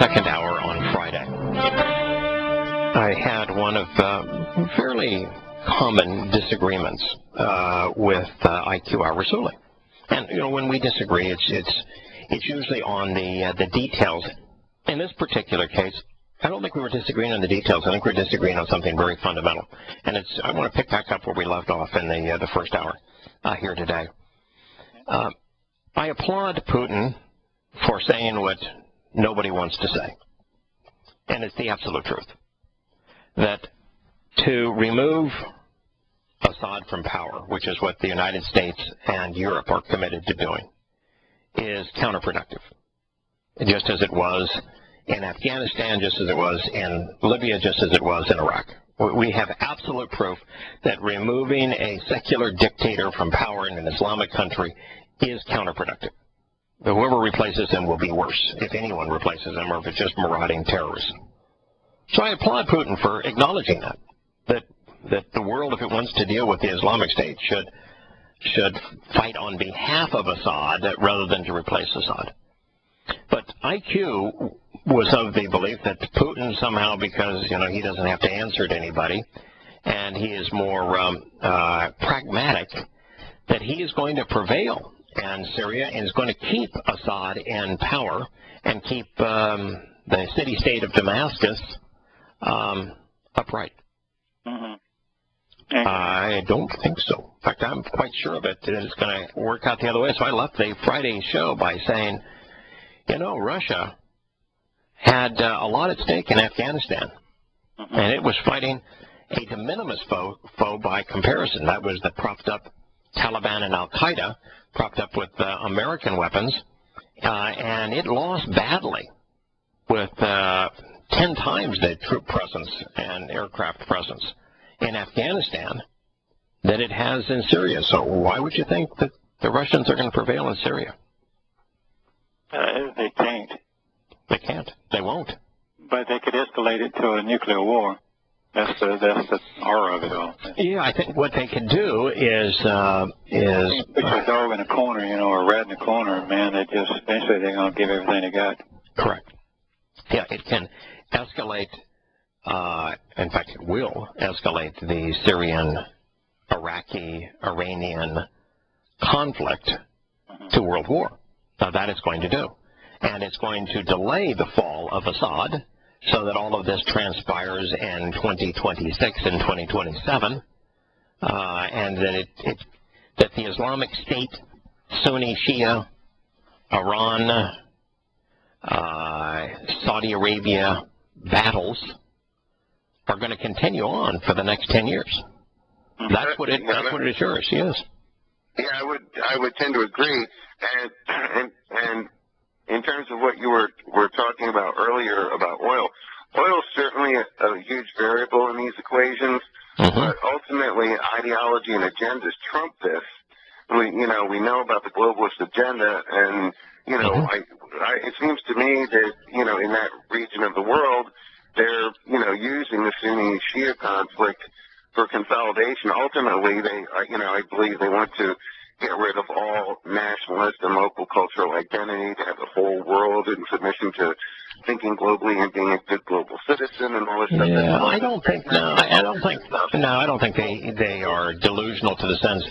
second hour on Friday. I had one of fairly common disagreements with IQ al-Rassooli. And, you know, when we disagree, it's usually on the details. In this particular case, I don't think we were disagreeing on the details. I think we're disagreeing on something very fundamental. And I want to pick back up where we left off in the first hour here today. I applaud Putin for saying what nobody wants to say. And it's the absolute truth. That to remove Assad from power, which is what the United States and Europe are committed to doing, is counterproductive. Just as it was in Afghanistan, just as it was in Libya, just as it was in Iraq. We have absolute proof that removing a secular dictator from power in an Islamic country is counterproductive. Whoever replaces him will be worse, if anyone replaces him, or if it's just marauding terrorists. So I applaud Putin for acknowledging that the world, if it wants to deal with the Islamic State, should fight on behalf of Assad rather than to replace Assad. But IQ was of the belief that Putin somehow, because he doesn't have to answer to anybody, and he is more pragmatic, that he is going to prevail in Syria and is going to keep Assad in power and keep the city-state of Damascus upright. Mm-hmm. I don't think so. In fact, I'm quite sure of it. It's going to work out the other way. So I left the Friday show by saying, Russia had a lot at stake in Afghanistan, and it was fighting a de minimis foe by comparison. That was the propped up Taliban and al-Qaeda, propped up with American weapons, and it lost badly with 10 times the troop presence and aircraft presence in Afghanistan that it has in Syria. So why would you think that the Russians are going to prevail in Syria? They can't. They can't. They won't. But they could escalate it to a nuclear war. That's the horror of it all. Yeah, I think what they can do is put a dog in a corner, or a rat in a corner, man. Eventually they're going to give everything they got. Correct. Yeah, it can escalate. In fact, it will escalate the Syrian, Iraqi, Iranian conflict to world war. Now, that it's going to do. And it's going to delay the fall of Assad so that all of this transpires in 2026 and 2027, and that the Islamic State, Sunni, Shia, Iran, Saudi Arabia battles are going to continue on for the next 10 years. That's what it assures. Yes. Yeah, I would tend to agree. And in terms of what you were talking about earlier about oil is certainly a huge variable in these equations. But ultimately, ideology and agendas trump this. We know about the globalist agenda, and it seems to me that in that region of the world, they're using the Sunni-Shia conflict for consolidation. Ultimately, I believe they want to get rid of all nationalist and local cultural identity, to have the whole world in submission to thinking globally and being a good global citizen and all this stuff. Yeah, I don't think they are delusional to the sense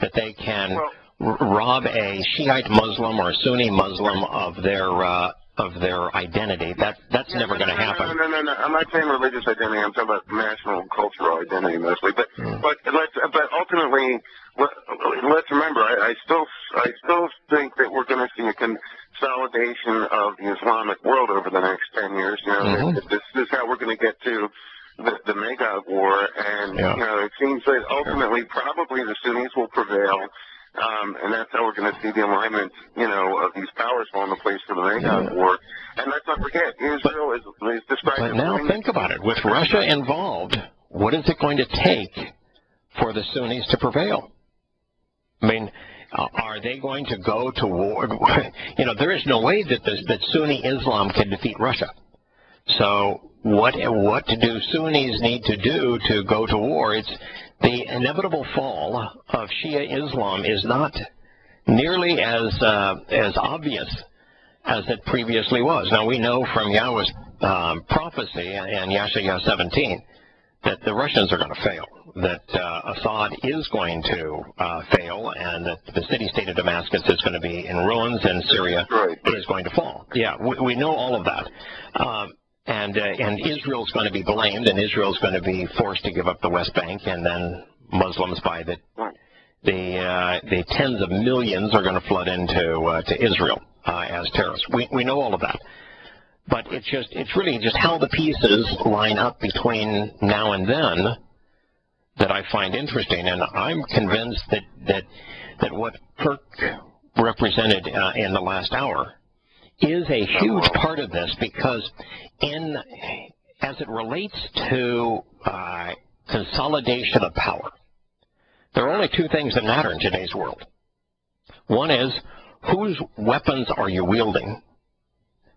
that they can rob a Shiite Muslim or a Sunni Muslim of their identity. That's never going to happen. No. I'm not saying religious identity. I'm talking about national and cultural identity mostly. But ultimately, let's remember. I still think that we're going to see a consolidation of the Islamic world over the next 10 years. This is how we're going to get to the Magog War, and it seems that ultimately, probably the Sunnis will prevail. And that's how we're going to see the alignment, of these powers fall into place for the Magog War. And let's not forget, Israel is described as... But now think about it. With Russia involved, what is it going to take for the Sunnis to prevail? I mean, are they going to go to war? There is no way that Sunni Islam can defeat Russia. So what do Sunnis need to do to go to war? It's the inevitable fall of Shia Islam is not nearly as obvious as it previously was. Now, we know from Yahweh's prophecy in Yahowah 17 that the Russians are going to fail, that Assad is going to fail, and that the city-state of Damascus is going to be in ruins, and Syria is going to fall. Yeah, we know all of that. And Israel's going to be blamed, and Israel's going to be forced to give up the West Bank, and then Muslims by the tens of millions are going to flood into Israel as terrorists. We know all of that. But it's really just how the pieces line up between now and then that I find interesting, and I'm convinced that what Kirk represented in the last hour is a huge part of this, because as it relates to consolidation of power, there are only two things that matter in today's world. One is, whose weapons are you wielding?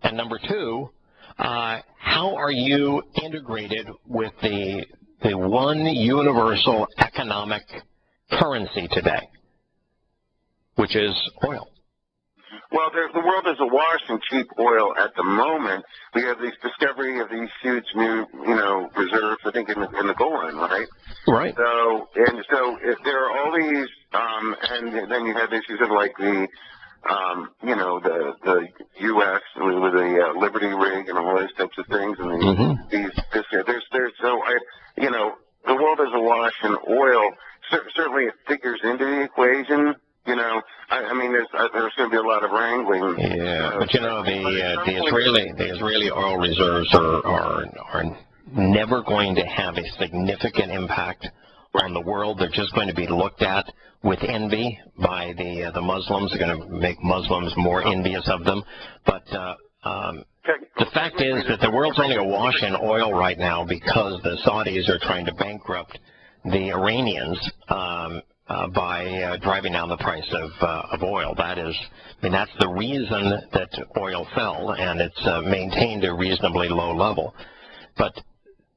And number two, how are you integrated with the one universal economic currency today, which is oil? Well, the world is awash in cheap oil at the moment. We have this discovery of these huge new, reserves, I think, in the Golan, right? Right. So if there are all these, and then you have issues of like the U.S. with the Liberty rig and all those types of things, and the world is awash in oil. Certainly, it figures into the equation. There's going to be a lot of wrangling. Yeah, but the Israeli oil reserves are never going to have a significant impact on the world. They're just going to be looked at with envy by the Muslims. They're going to make Muslims more envious of them. But the fact is that the world's only awash in oil right now because the Saudis are trying to bankrupt the Iranians by driving down the price of oil. That's the reason that oil fell, and it's maintained a reasonably low level. But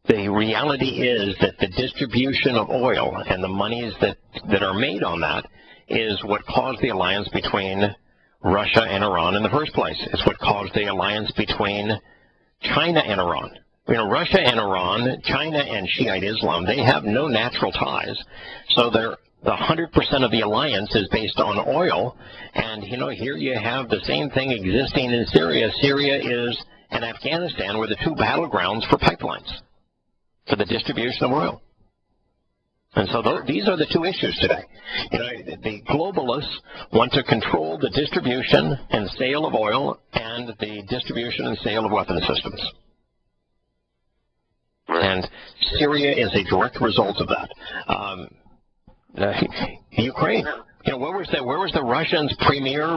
the reality is that the distribution of oil and the monies that are made on that is what caused the alliance between Russia and Iran in the first place. It's what caused the alliance between China and Iran. Russia and Iran, China and Shiite Islam, they have no natural ties. So the 100% of the alliance is based on oil. And, here you have the same thing existing in Syria. Syria and Afghanistan were the two battlegrounds for pipelines, for the distribution of oil. And so these are the two issues today. The globalists want to control the distribution and sale of oil and the distribution and sale of weapon systems. And Syria is a direct result of that. Ukraine. Where was the Russians' premier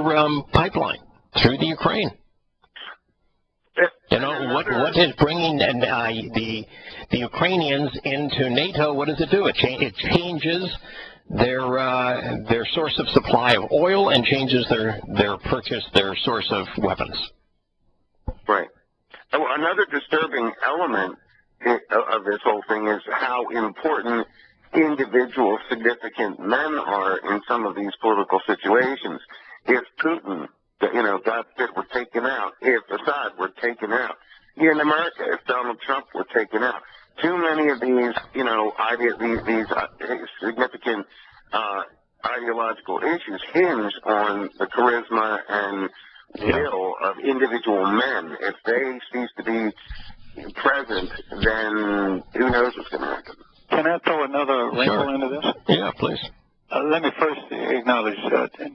pipeline? Through the Ukraine. What is bringing the Ukrainians into NATO? What does it do? It changes their source of supply of oil and changes their source of weapons. Right. Another disturbing element of this whole thing is how important individual significant men are in some of these political situations. If Putin, God forbid, were taken out, if Assad were taken out, here in America, if Donald Trump were taken out, too many of these, these significant ideological issues hinge on the charisma and will of individual men. If they cease to be present, then who knows what's going to happen. Can I throw another wrinkle into this? Yeah, please. Let me first acknowledge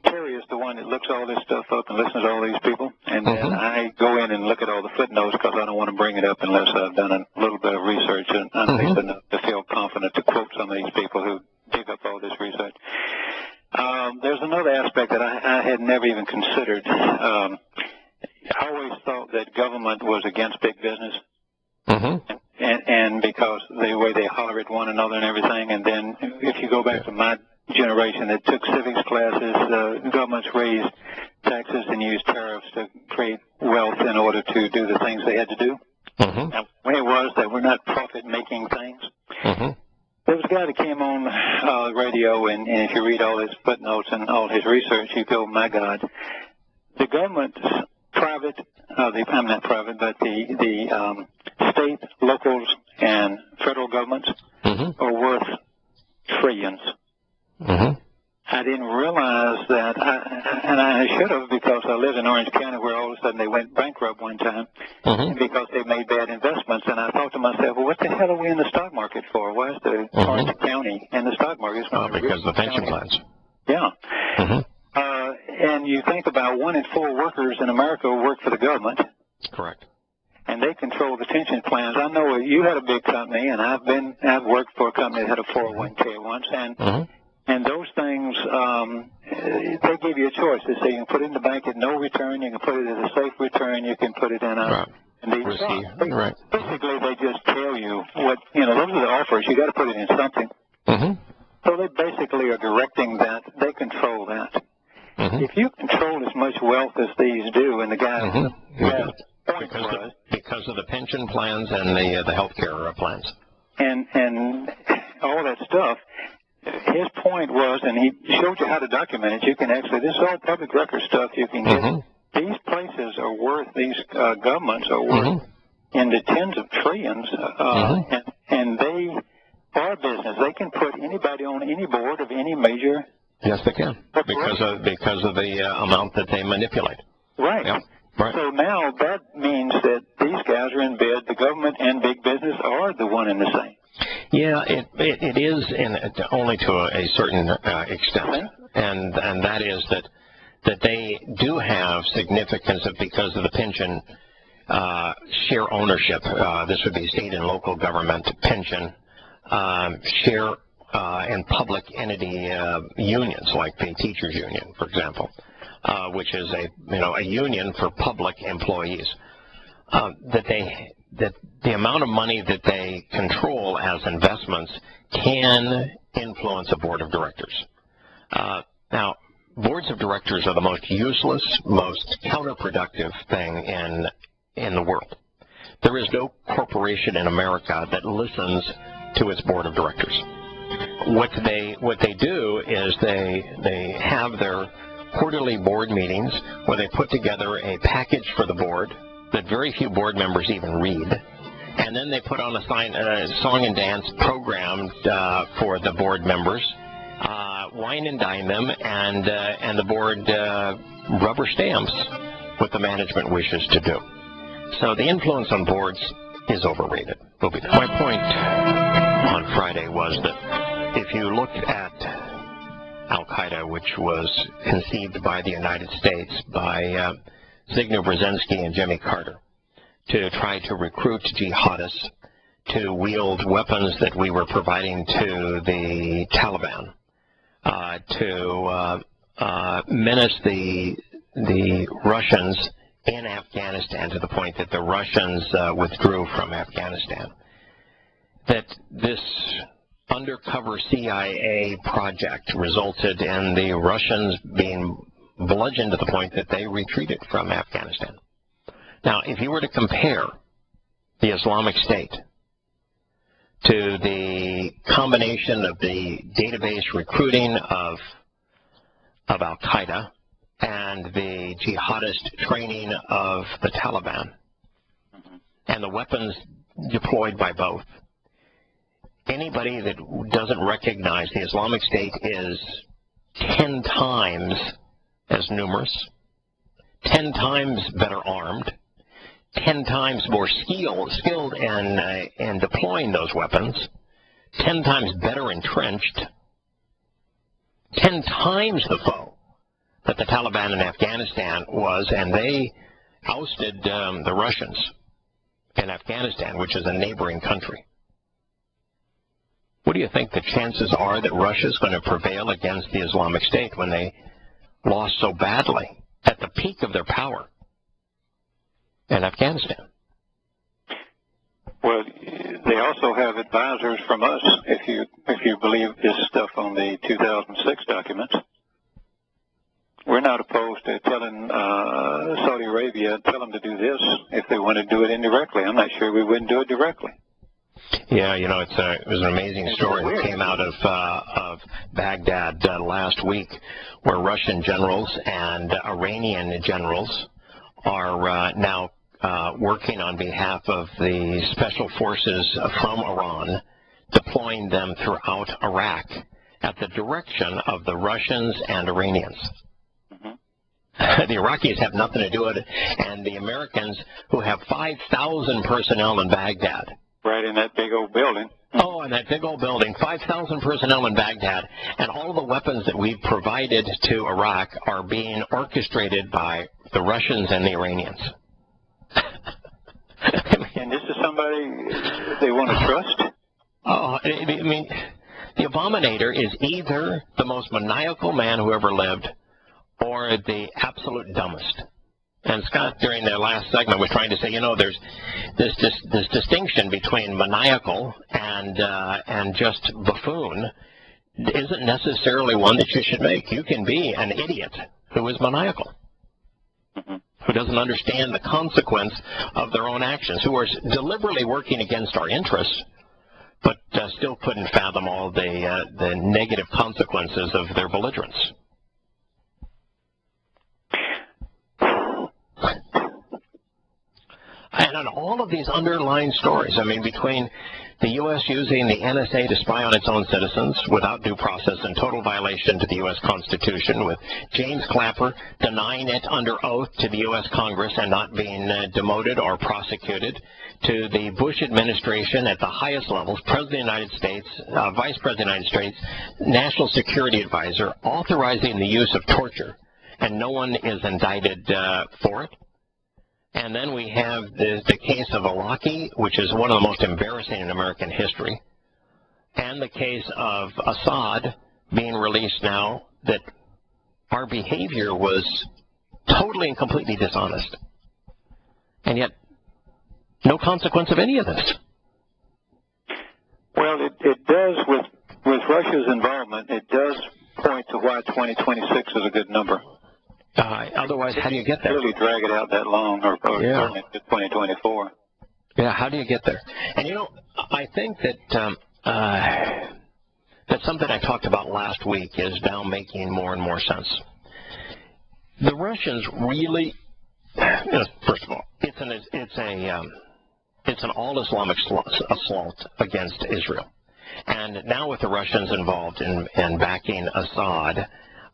Terry is the one that looks all this stuff up and listens to all these people, and then I go in and look at all the footnotes because I don't want to bring it up unless I've done a little bit of research and at least enough to feel confident to quote some of these people who dig up all this research. There's another aspect that I had never even considered. I always thought that government was against big business. And because the way they holler at one another and everything, and then if you go back to my generation that took civics classes, governments raised taxes and used tariffs to create wealth in order to do the things they had to do. Now, when it was that we're not profit-making things, there was a guy that came on radio, and if you read all his footnotes and all his research, you go, my God, the government's private, I'm not private, but the state, locals, and federal governments are worth trillions. I didn't realize that, and I should have, because I lived in Orange County where all of a sudden they went bankrupt one time because they made bad investments. And I thought to myself, well, what the hell are we in the stock market for? Why is the Orange County in the stock market? Because of the pension plans. Yeah. And you think about 1 in 4 workers in America work for the government. Correct. And they control the pension plans. I know you had a big company, and I've worked for a company that had a 401k once, and those things, they give you a choice. They say you can put it in the bank at no return, you can put it at a safe return, you can put it in a risky. Right. Basically, they just tell you what, those are the offers. You got to put it in something. So they basically are directing that. They control that. If you control as much wealth as these do, and the guy because of the pension plans and the health care plans and all that stuff. His point was, and he showed you how to document it. You can actually, this is all public record stuff. You can get these places are worth, these governments are worth in the tens of trillions, and they are business. They can put anybody on any board of any major. Yes, they can, because of the amount that they manipulate. Right. Yeah. Right. So now that means that these guys are in bed. The government and big business are the one and the same. Yeah, it is only to a certain extent, and that is that they do have significance because of the pension share ownership. This would be state and local government pension share and public entity unions, like the teachers union, for example, which is a union for public employees. That the amount of money that they control as investments can influence a board of directors. Now, boards of directors are the most useless, most counterproductive thing in the world. There is no corporation in America that listens to its board of directors. What they do is they have their quarterly board meetings where they put together a package for the board that very few board members even read, and then they put on a song and dance program for the board members, wine and dine them, and the board rubber stamps what the management wishes to do. So the influence on boards is overrated. My point on Friday was that if you looked at al-Qaeda, which was conceived by the United States by Zbigniew Brzezinski and Jimmy Carter, to try to recruit jihadists to wield weapons that we were providing to the Taliban, to menace the Russians in Afghanistan to the point that the Russians withdrew from Afghanistan. That this undercover CIA project resulted in the Russians being bludgeoned to the point that they retreated from Afghanistan. Now, if you were to compare the Islamic State to the combination of the database recruiting of al-Qaeda and the jihadist training of the Taliban and the weapons deployed by both, anybody that doesn't recognize the Islamic State is 10 times as numerous, 10 times better armed, 10 times more skilled in deploying those weapons, 10 times better entrenched, 10 times the foe that the Taliban in Afghanistan was, and they ousted the Russians in Afghanistan, which is a neighboring country. What do you think the chances are that Russia is going to prevail against the Islamic State when they lost so badly at the peak of their power in Afghanistan? Well, they also have advisors from us, if you believe this stuff on the 2006 documents. We're not opposed to telling Saudi Arabia, tell them to do this if they want to do it indirectly. I'm not sure we wouldn't do it directly. Yeah, it was an amazing story that came out of Baghdad last week, where Russian generals and Iranian generals are now working on behalf of the special forces from Iran, deploying them throughout Iraq at the direction of the Russians and Iranians. The Iraqis have nothing to do with it, and the Americans, who have 5,000 personnel in Baghdad. Right in that big old building. Oh, in that big old building, 5,000 personnel in Baghdad, and all the weapons that we've provided to Iraq are being orchestrated by the Russians and the Iranians. And this is somebody they want to trust? Oh, I mean, the abominator is either the most maniacal man who ever lived or the absolute dumbest. And Scott, during their last segment, was trying to say, you know, there's this distinction between maniacal and just buffoon isn't necessarily one that you should make. You can be an idiot who is maniacal, who doesn't understand the consequence of their own actions, who are deliberately working against our interests, but still couldn't fathom all the negative consequences of their belligerence. And on all of these underlying stories, I mean, between the U.S. using the NSA to spy on its own citizens without due process and total violation to the U.S. Constitution, with James Clapper denying it under oath to the U.S. Congress and not being demoted or prosecuted, to the Bush administration at the highest levels, President of the United States, Vice President of the United States, National Security Advisor, authorizing the use of torture, and no one is indicted for it. And then we have the case of Alaki, which is one of the most embarrassing in American history, and the case of Assad being released now, that our behavior was totally and completely dishonest. And yet, no consequence of any of this. Well, it does, with Russia's involvement, it does point to why 2026 is a good number. Otherwise, how do you get there? Really drag it out that long, or certainly to 2024. Yeah, how do you get there? And you know, I think that that's something I talked about last week is now making more and more sense. The Russians really, first of all, it's an all-Islamic assault against Israel, and now with the Russians involved in backing Assad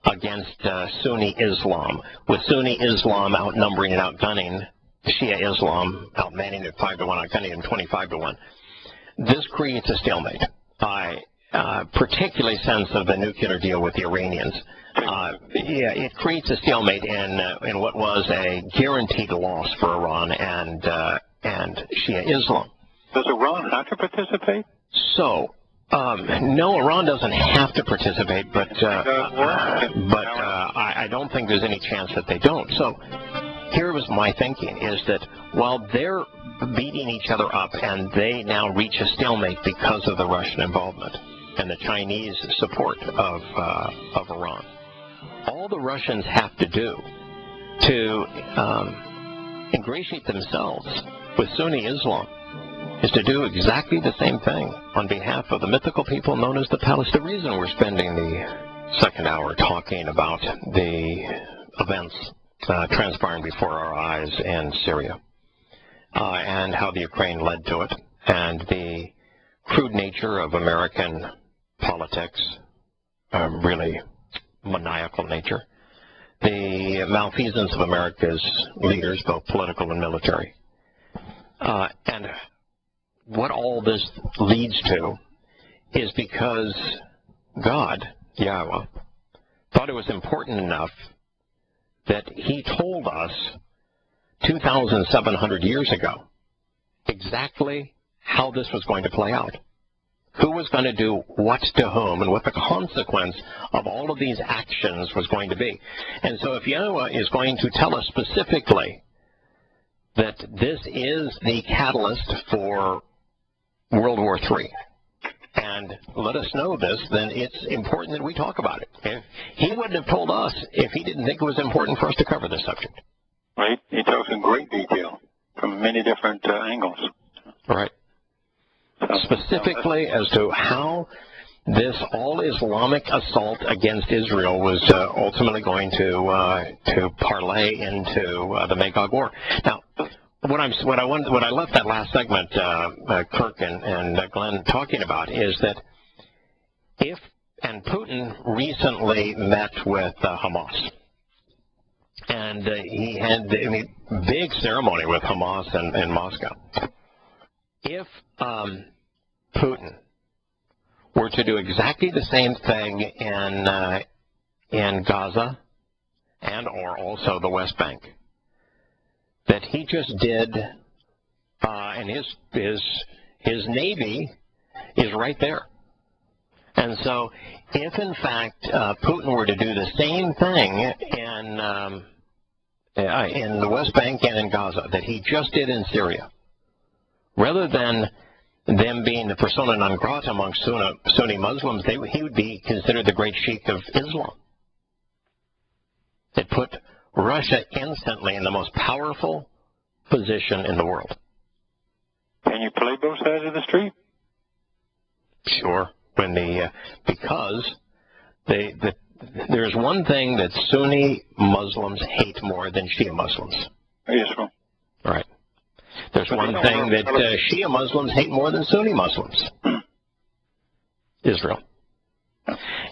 against Sunni Islam, with Sunni Islam outnumbering and outgunning Shia Islam, outmanning it 5-1, outgunning them 25-1. This creates a stalemate. Particularly sense of the nuclear deal with the Iranians. It creates a stalemate in what was a guaranteed loss for Iran and Shia Islam. Does Iran have to participate? So, no, Iran doesn't have to participate, but I don't think there's any chance that they don't. So here was my thinking, is that while they're beating each other up and they now reach a stalemate because of the Russian involvement and the Chinese support of Iran, all the Russians have to do to ingratiate themselves with Sunni Islam is to do exactly the same thing on behalf of the mythical people known as the Palestinians. The reason we're spending the second hour talking about the events transpiring before our eyes in Syria and how the Ukraine led to it, and the crude nature of American politics, really maniacal nature, the malfeasance of America's leaders, both political and military, and what all this leads to is because God, Yahowah, thought it was important enough that he told us 2,700 years ago exactly how this was going to play out. Who was going to do what to whom and what the consequence of all of these actions was going to be. And so if Yahowah is going to tell us specifically that this is the catalyst for World War III, and let us know this, then it's important that we talk about it. And he wouldn't have told us if he didn't think it was important for us to cover this subject. Right. He talks in great detail from many different angles. Right. Specifically as to how this all-Islamic assault against Israel was ultimately going to parlay into the Magog War. Now, what I left that last segment, Kirk and Glenn talking about, is that and Putin recently met with Hamas, and he had a big ceremony with Hamas in Moscow. If Putin were to do exactly the same thing in Gaza or also the West Bank that he just did, and his navy is right there. And so, if in fact Putin were to do the same thing in the West Bank and in Gaza that he just did in Syria, rather than them being the persona non grata among Sunni Muslims, he would be considered the great sheikh of Islam. It put Russia instantly in the most powerful position in the world. Can you play both sides of the street? Sure. Because there's one thing that Sunni Muslims hate more than Shia Muslims. Israel. Right. There's one thing that Shia Muslims hate more than Sunni Muslims. Israel.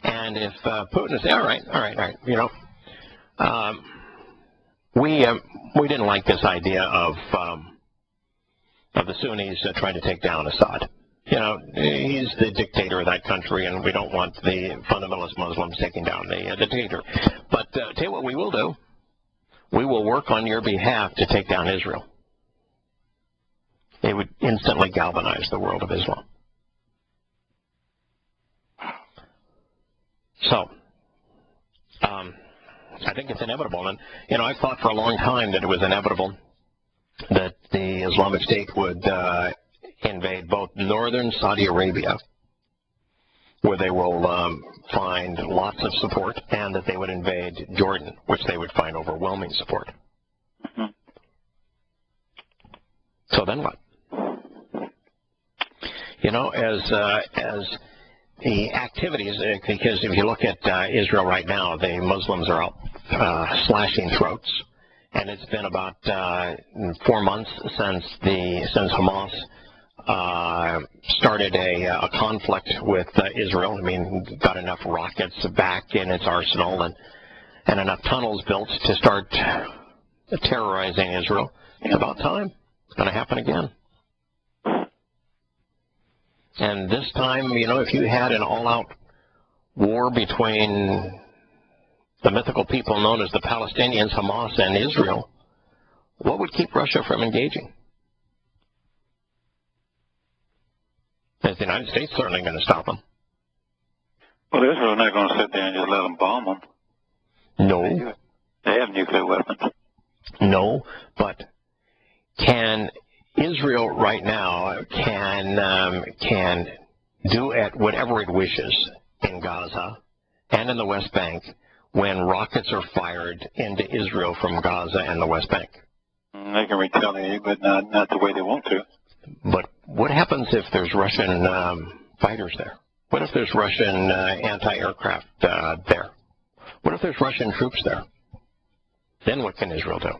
And if Putin says, all right, we didn't like this idea of the Sunnis trying to take down Assad. He's the dictator of that country, and we don't want the fundamentalist Muslims taking down the dictator. But tell you what we will do. We will work on your behalf to take down Israel. It would instantly galvanize the world of Islam. So, I think it's inevitable. And, I thought for a long time that it was inevitable that the Islamic State would invade both northern Saudi Arabia, where they will find lots of support, and that they would invade Jordan, which they would find overwhelming support. Mm-hmm. So then what? As the activities, because if you look at Israel right now, the Muslims are out slashing throats, and it's been about 4 months since Hamas started a conflict with Israel. Got enough rockets back in its arsenal and enough tunnels built to start terrorizing Israel. It's about time. It's going to happen again. And this time, if you had an all-out war between the mythical people known as the Palestinians, Hamas, and Israel, what would keep Russia from engaging? Is the United States certainly going to stop them? Well, Israel's not going to sit there and just let them bomb them. No. They have nuclear weapons. No, but can Israel right now can do at whatever it wishes in Gaza and in the West Bank when rockets are fired into Israel from Gaza and the West Bank? They can retaliate, but not the way they want to. But what happens if there's Russian fighters there? What if there's Russian anti-aircraft there? What if there's Russian troops there? Then what can Israel do?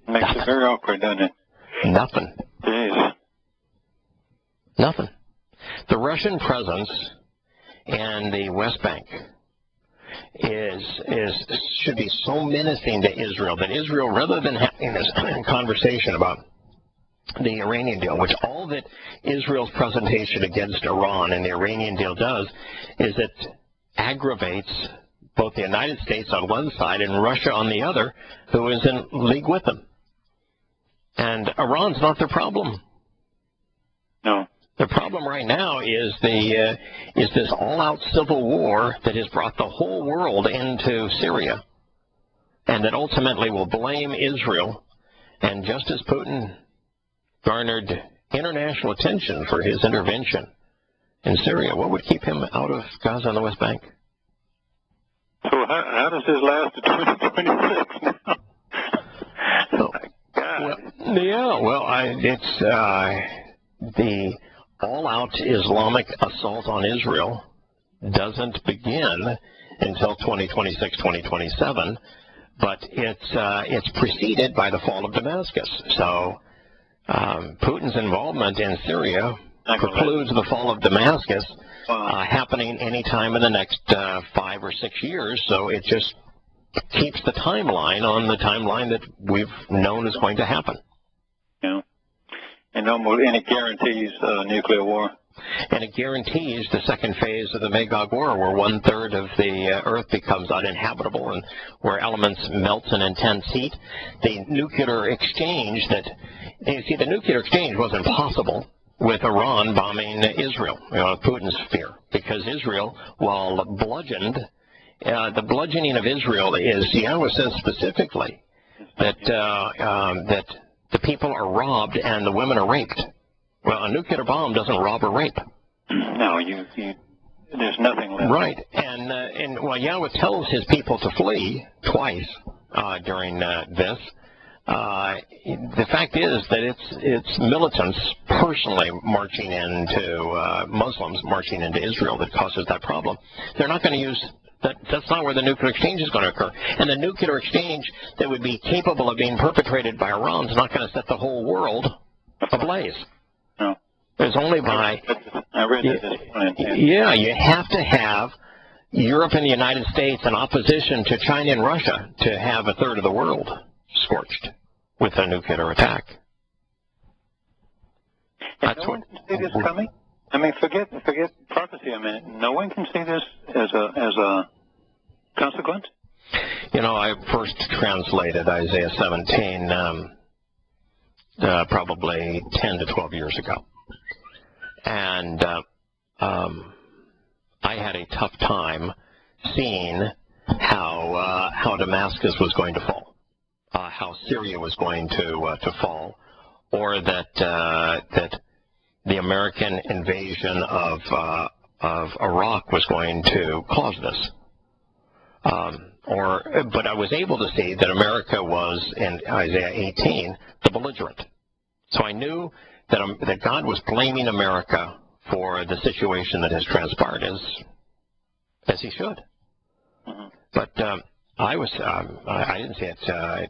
Makes it very awkward, doesn't it? Nothing. Jeez. Nothing. The Russian presence in the West Bank should be so menacing to Israel that Israel, rather than having this conversation about the Iranian deal, which all that Israel's presentation against Iran and the Iranian deal does is it aggravates both the United States on one side and Russia on the other, who is in league with them. And Iran's not their problem. No. The problem right now is this all-out civil war that has brought the whole world into Syria, and that ultimately will blame Israel. And just as Putin garnered international attention for his intervention in Syria, what would keep him out of Gaza and the West Bank? So how does this last to 2026 now? all-out Islamic assault on Israel doesn't begin until 2026, 2027, but it's preceded by the fall of Damascus. So Putin's involvement in Syria precludes the fall of Damascus happening any time in the next 5 or 6 years. So it just keeps the timeline on the timeline that we've known is going to happen. Yeah. And and it guarantees nuclear war. And it guarantees the second phase of the Magog War, where 1/3 of the Earth becomes uninhabitable and where elements melt in intense heat. The nuclear exchange the nuclear exchange wasn't possible with Iran bombing Israel, Putin's fear, because Israel, while bludgeoned, the bludgeoning of Israel is, Yahowah says specifically that the people are robbed and the women are raped. Well, a nuclear bomb doesn't rob or rape. No, there's nothing left. Right, and while Yahowah tells his people to flee twice during this, the fact is that it's militants personally marching into Muslims marching into Israel that causes that problem. They're not going to use that. That's not where the nuclear exchange is going to occur. And the nuclear exchange that would be capable of being perpetrated by Iran is not going to set the whole world ablaze. No. There's only by... I read that. Yeah, you have to have Europe and the United States in opposition to China and Russia to have 1/3 of the world scorched with a nuclear attack. And no one can see this coming? I mean, forget prophecy a minute. No one can see this as a consequence? I first translated Isaiah 17 probably 10 to 12 years ago. And I had a tough time seeing how Damascus was going to fall, how Syria was going to fall, or that the American invasion of Iraq was going to cause this. But I was able to see that America was, in Isaiah 18, the belligerent. So I knew that God was blaming America for the situation that has transpired, as he should. Mm-hmm. But I didn't see it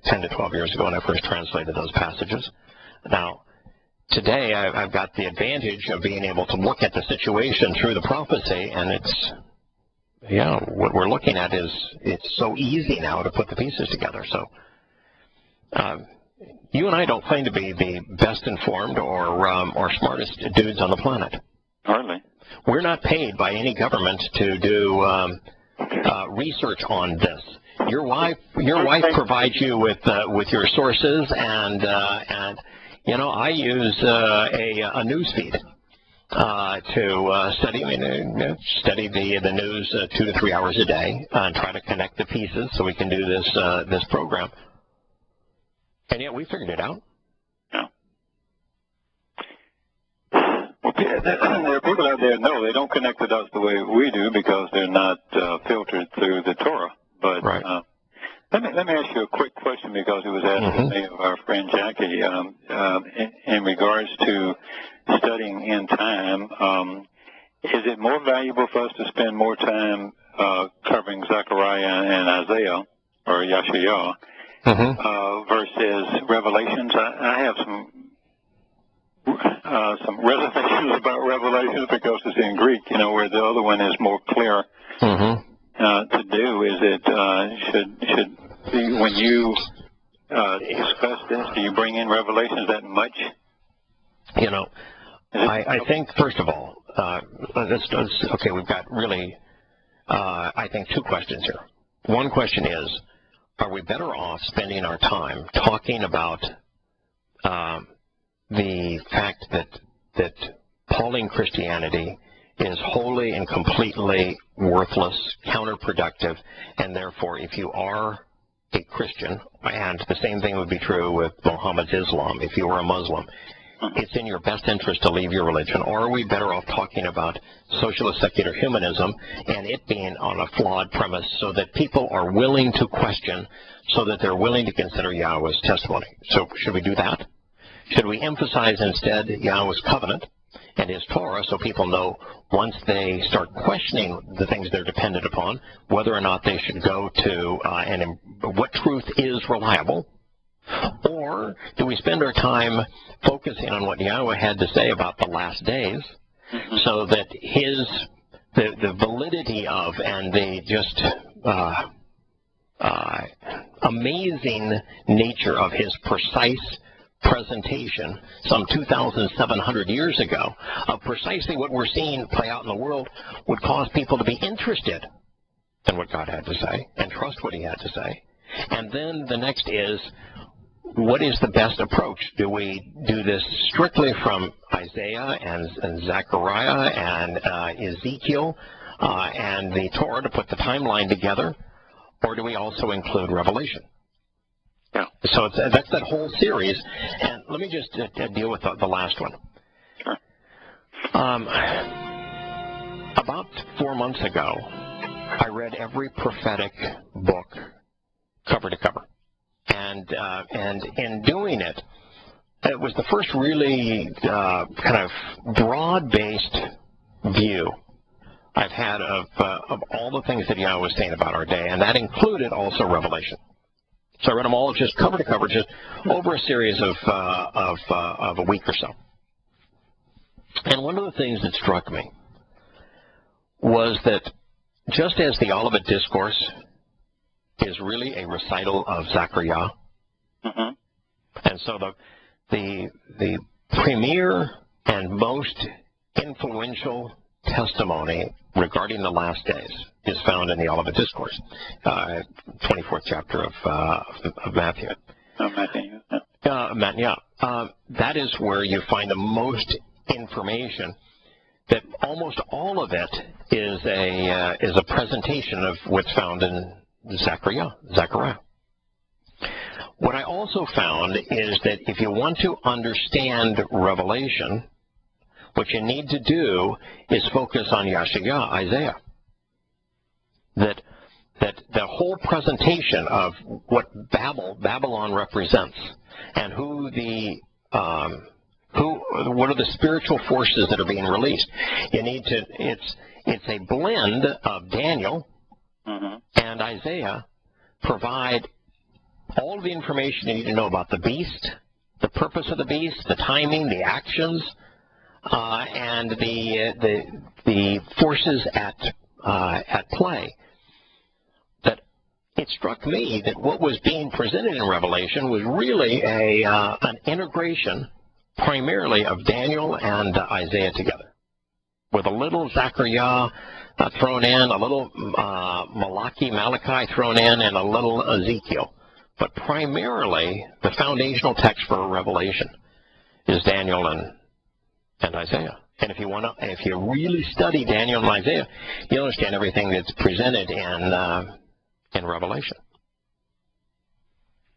10 to 12 years ago when I first translated those passages. Now, today I've got the advantage of being able to look at the situation through the prophecy, and what we're looking at it's so easy now to put the pieces together. So you and I don't claim to be the best informed or smartest dudes on the planet. Hardly. We're not paid by any government to do research on this. Your wife provides you with your sources, and I use a news feed to study the news 2 to 3 hours a day and try to connect the pieces so we can do this program. And yet we figured it out. Yeah. Well, there are people out there, no, they don't connect the dots the way we do because they're not filtered through the Torah. But right. Let me ask you a quick question, because it was asked to me of our friend Jackie in regards to studying in time. Is it more valuable for us to spend more time covering Zechariah and Isaiah or Yahowah versus Revelations? I have some reservations about Revelations because it's in Greek, where the other one is more clear to do. Is it when you discuss this, do you bring in Revelations that much? I think, first of all, we've got really, I think, 2 questions here. One question is, are we better off spending our time talking about the fact that Pauline Christianity is wholly and completely worthless, counterproductive, and therefore if you are a Christian, and the same thing would be true with Muhammad's Islam, if you were a Muslim, it's in your best interest to leave your religion? Or are we better off talking about socialist secular humanism and it being on a flawed premise so that people are willing to question, so that they're willing to consider Yahowah's testimony? So should we do that? Should we emphasize instead Yahowah's covenant and his Torah, so people know once they start questioning the things they're dependent upon, whether or not they should go to and what truth is reliable, or do we spend our time focusing on what Yahowah had to say about the last days, so that the validity of and the just amazing nature of his precise presentation some 2,700 years ago of precisely what we're seeing play out in the world would cause people to be interested in what God had to say and trust what he had to say. And then the next is, what is the best approach? Do we do this strictly from Isaiah and Zechariah and Ezekiel and the Torah to put the timeline together, or do we also include Revelation? Yeah. So that's that whole series. And let me just deal with the last one. Sure. About 4 months ago, I read every prophetic book cover to cover. And in doing it, it was the first really kind of broad-based view I've had of all the things that Yahowah was saying about our day, and that included also Revelation. So I read them all just cover to cover, just over a series of a week or so. And one of the things that struck me was that just as the Olivet Discourse is really a recital of Zechariah, and so the premier and most influential testimony regarding the last days is found in the Olivet Discourse, 24th chapter of Matthew. Matthew. That is where you find the most information. That almost all of it is a presentation of what's found in Zechariah. What I also found is that if you want to understand Revelation, what you need to do is focus on Isaiah. That the whole presentation of what Babylon represents, and what are the spiritual forces that are being released. It's a blend of Daniel and Isaiah provide all the information you need to know about the beast, the purpose of the beast, the timing, the actions, and the forces at play. That it struck me that what was being presented in Revelation was really an integration primarily of Daniel and Isaiah together, with a little Zechariah thrown in, a little Malachi thrown in, and a little Ezekiel. But primarily, the foundational text for Revelation is Daniel and Isaiah. And if you really study Daniel and Isaiah, you'll understand everything that's presented in Revelation.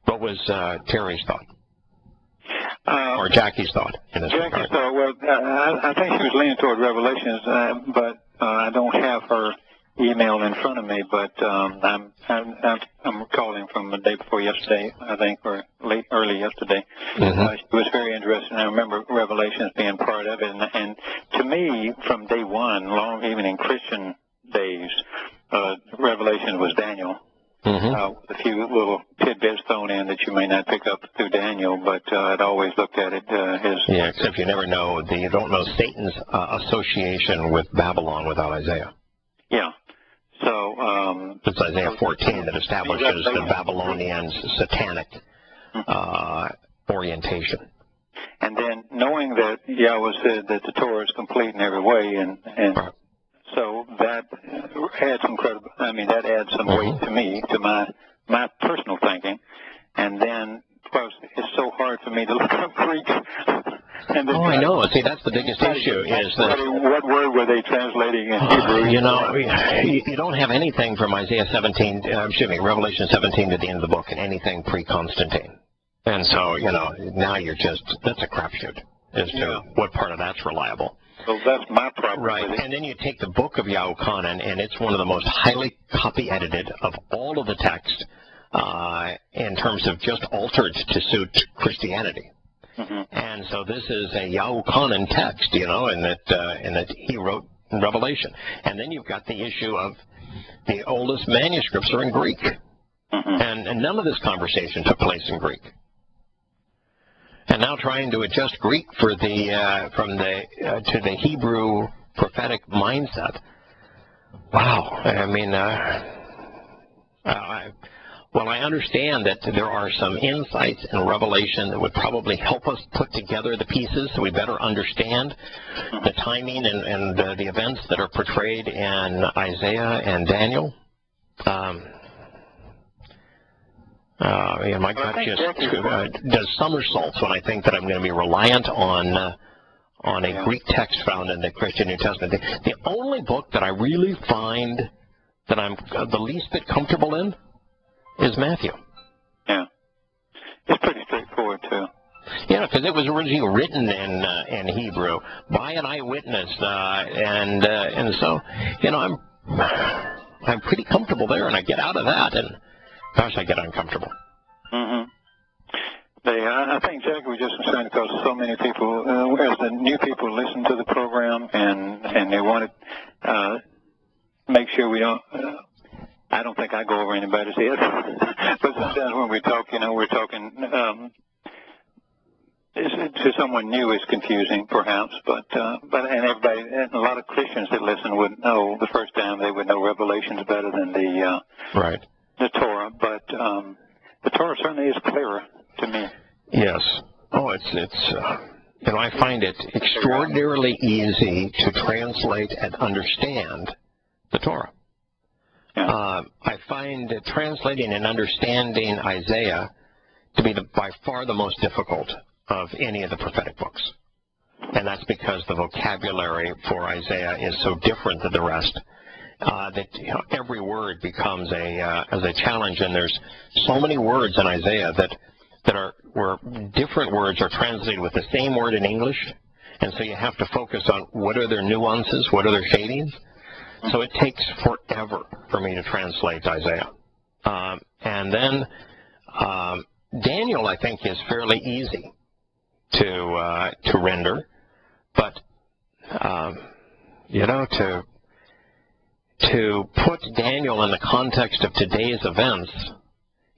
What was Terry's thought? Or Jackie's thought in this regard? Jackie's thought, well, I think she was leaning toward Revelations, but I don't have her email in front of me, but I'm recalling from the day before yesterday, I think, or early yesterday. She was very interested, and I remember Revelations being part of it. And to me, from day one, even in Christian days, Revelation was Daniel. With a few little tidbits thrown in that you may not pick up through Daniel, but I'd always looked at it as... Yeah, except you don't know Satan's association with Babylon without Isaiah. Yeah. So... it's Isaiah 14 that establishes the Babylonian satanic orientation. And then knowing that Yahowah said that the Torah is complete in every way, and right. So that adds that adds some weight to me, to my personal thinking. And then, of course, it's so hard for me to look up Greek. I know. See, that's the biggest issue. Is that what word were they translating in Hebrew? You don't have anything from Revelation 17 to the end of the book, and anything pre-Constantine. And so, now that's a crapshoot as to what part of that's reliable. So that's my problem. Right, and then you take the book of Yahowah, and it's one of the most highly copy-edited of all of the text in terms of just altered to suit Christianity. And so this is a Yahowah text, and that he wrote in Revelation. And then you've got the issue of the oldest manuscripts are in Greek. And none of this conversation took place in Greek. And now trying to adjust Greek for to the Hebrew prophetic mindset. Wow. I mean, I understand that there are some insights in Revelation that would probably help us put together the pieces so we better understand the timing and the events that are portrayed in Isaiah and Daniel. My gut just does somersaults when I think that I'm going to be reliant on a Greek text found in the Christian New Testament. The only book that I really find that I'm the least bit comfortable in is Matthew. Yeah. It's pretty straightforward, too. Yeah, because it was originally written in Hebrew by an eyewitness, and so, I'm pretty comfortable there, and I get out of that, and gosh, I get uncomfortable. I think Jackie was just concerned because so many people, as the new people listen to the program, and they want to make sure we don't. I don't think I go over anybody's head, but sometimes when we talk, we're talking to someone new is confusing, perhaps. But and everybody, and a lot of Christians that listen would know the first time they would know Revelation's better than the Torah. But the Torah certainly is clearer to me. Yes. Oh, it's I find it extraordinarily easy to translate and understand the Torah. I find translating and understanding Isaiah to be by far the most difficult of any of the prophetic books. And that's because the vocabulary for Isaiah is so different than the rest that every word becomes as a challenge. And there's so many words in Isaiah where different words are translated with the same word in English. And so you have to focus on what are their nuances, what are their shadings. So it takes forever for me to translate Isaiah. And then Daniel, I think, is fairly easy to render. But, to put Daniel in the context of today's events,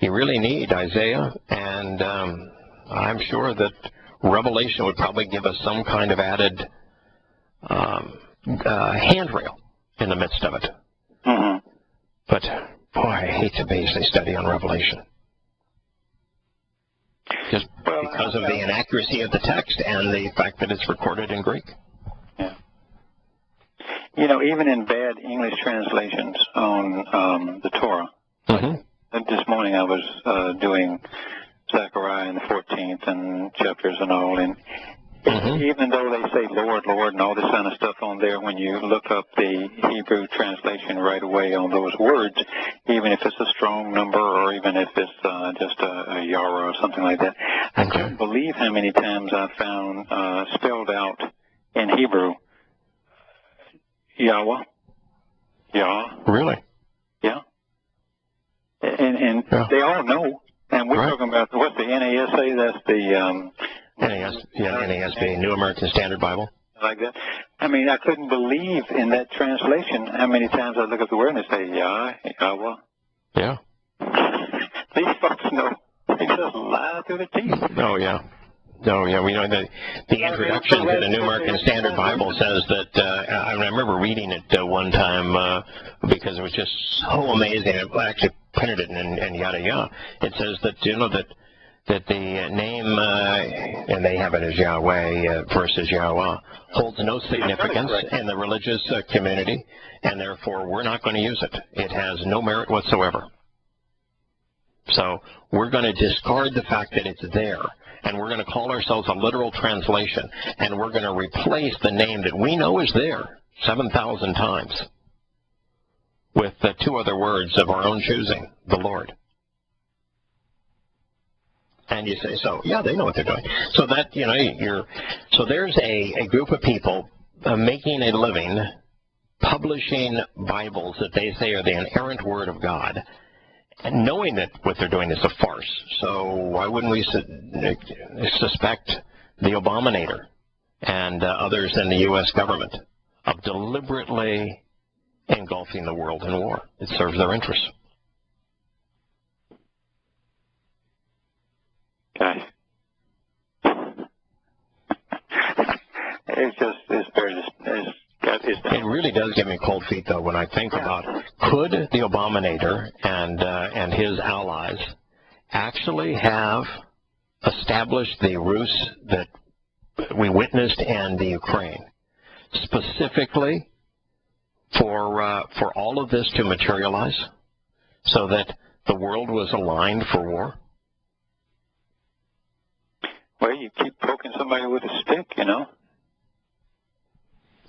you really need Isaiah. And I'm sure that Revelation would probably give us some kind of added handrail in the midst of it. But, boy, I hate to base a study on Revelation. Just because of the inaccuracy of the text and the fact that it's recorded in Greek. Yeah. Even in bad English translations on the Torah. This morning I was doing Zechariah in the 14th and chapters and all, and even though they say Lord, Lord, and all this kind of stuff on there, when you look up the Hebrew translation right away on those words, even if it's a strong number or even if it's just a Yahowah or something like that, I couldn't believe how many times I found spelled out in Hebrew, Yahowah. Yah. Really? Yeah. And they all know. And we're talking about, what's the NASA? That's the... NASB, New American Standard Bible. Like that. I mean, I couldn't believe in that translation how many times I look at the word and say, Yahowah. Yeah. These folks know. They just lie through the teeth. Oh, yeah. Oh, yeah. We know the introduction to the New American Standard Bible says that, I remember reading it one time because it was just so amazing. I actually printed it in yada yada. It says that, that the name, and they have it as Yahweh versus Yahowah, holds no significance in the religious community, and therefore we're not going to use it. It has no merit whatsoever. So we're going to discard the fact that it's there, and we're going to call ourselves a literal translation, and we're going to replace the name that we know is there 7,000 times with the two other words of our own choosing, the Lord. And you say, so, yeah, they know what they're doing. So that, so there's a group of people making a living publishing Bibles that they say are the inerrant Word of God, and knowing that what they're doing is a farce. So why wouldn't we suspect the Abominator and others in the U.S. government of deliberately engulfing the world in war. It serves their interests. Gosh. It really does give me cold feet, though, when I think about, could the Abominator and his allies actually have established the ruse that we witnessed in the Ukraine, specifically for all of this to materialize, so that the world was aligned for war? Well, you keep poking somebody with a stick, you know.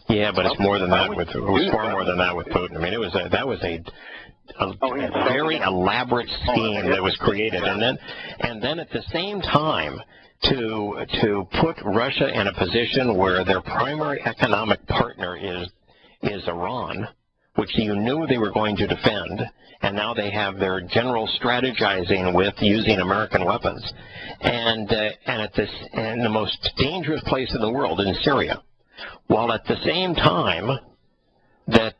Yeah, but it's more than that. It was far more than that with Putin. I mean, that was a very elaborate scheme that was created, and then at the same time to put Russia in a position where their primary economic partner is Iran, which you knew they were going to defend, and now they have their general strategizing with using American weapons, and in the most dangerous place in the world, in Syria, while at the same time that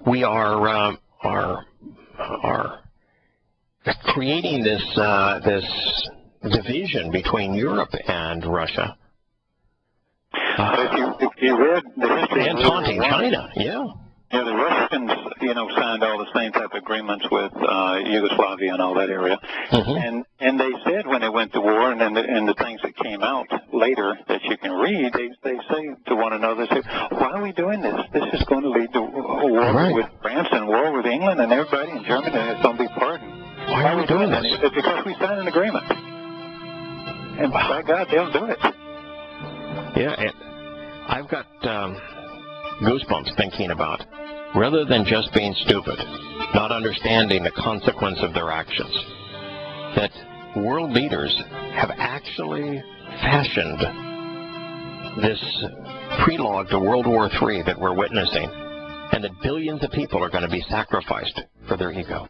we are creating this division between Europe and Russia. If you read the history and taunting China, yeah, the Russians, signed all the same type of agreements with Yugoslavia and all that area, and they said when they went to war, and the things that came out later that you can read, they say to one another, why are we doing this? This is going to lead to a war with France and war with England and everybody in Germany, and it's going to be pardoned. Why are we doing this? It's because we signed an agreement, and by God, they'll do it. Yeah, I've got goosebumps thinking about, rather than just being stupid, not understanding the consequence of their actions, that world leaders have actually fashioned this prelogue to World War III that we're witnessing, and that billions of people are going to be sacrificed for their ego.